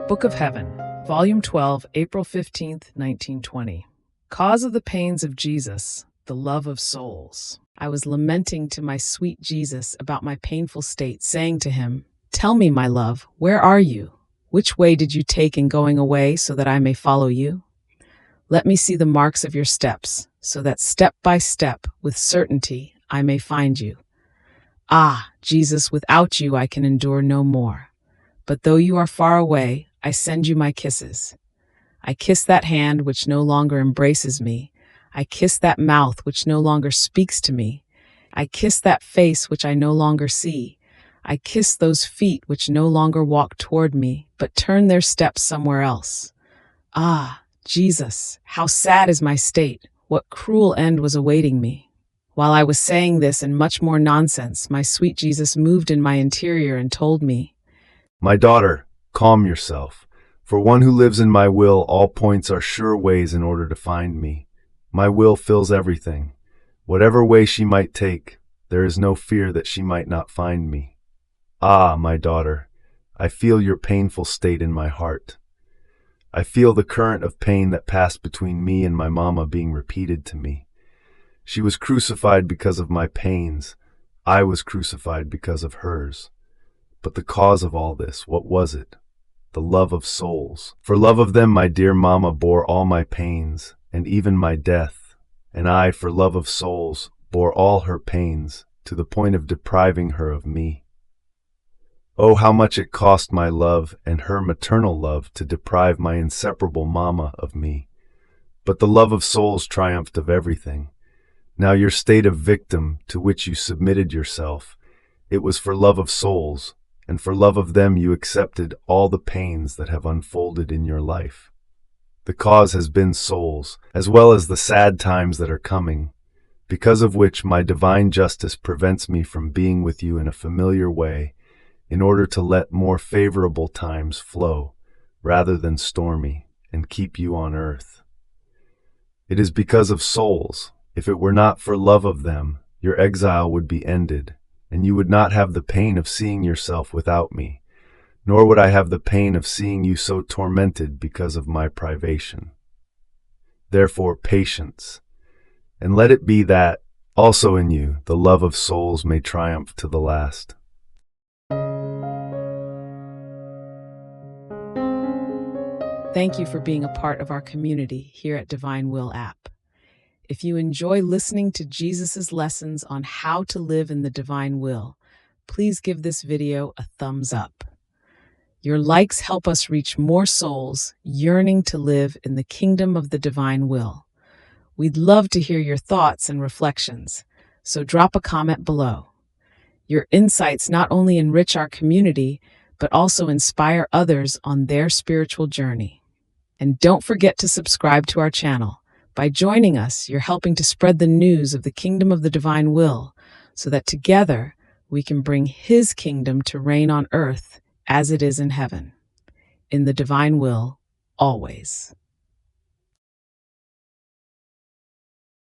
Book of Heaven, Volume 12, April 15th, 1920. Cause of the pains of Jesus, the love of souls. I was lamenting to my sweet Jesus about my painful state, saying to him, "Tell me, my love, where are you? Which way did you take in going away so that I may follow you? Let me see the marks of your steps, so that step by step, with certainty, I may find you. Ah, Jesus, without you I can endure no more. But though you are far away, I send you my kisses. I kiss that hand which no longer embraces me. I kiss that mouth which no longer speaks to me. I kiss that face which I no longer see. I kiss those feet which no longer walk toward me, but turn their steps somewhere else. Ah, Jesus, how sad is my state! What cruel end was awaiting me!" While I was saying this and much more nonsense, my sweet Jesus moved in my interior and told me, "My daughter, calm yourself. For one who lives in my will, all points are sure ways in order to find me. My will fills everything. Whatever way she might take, there is no fear that she might not find me. Ah, my daughter, I feel your painful state in my heart. I feel the current of pain that passed between me and my mama being repeated to me. She was crucified because of my pains. I was crucified because of hers. But the cause of all this, what was it? The love of souls. For love of them my dear mama bore all my pains, and even my death. And I, for love of souls, bore all her pains, to the point of depriving her of me. Oh, how much it cost my love and her maternal love to deprive my inseparable mama of me. But the love of souls triumphed of everything. Now your state of victim to which you submitted yourself, it was for love of souls, and for love of them you accepted all the pains that have unfolded in your life. The cause has been souls, as well as the sad times that are coming, because of which my divine justice prevents me from being with you in a familiar way, in order to let more favorable times flow, rather than stormy, and keep you on earth. It is because of souls. If it were not for love of them, your exile would be ended, and you would not have the pain of seeing yourself without me, nor would I have the pain of seeing you so tormented because of my privation. Therefore, patience, and let it be that, also in you, the love of souls may triumph to the last. Thank you for being a part of our community here at Divine Will app. If you enjoy listening to Jesus' lessons on how to live in the divine will, please give this video a thumbs up. Your likes help us reach more souls yearning to live in the kingdom of the divine will. We'd love to hear your thoughts and reflections, so drop a comment below. Your insights not only enrich our community, but also inspire others on their spiritual journey. And don't forget to subscribe to our channel. By joining us, you're helping to spread the news of the kingdom of the divine will, so that together we can bring His kingdom to reign on earth as it is in heaven. In the divine will, always.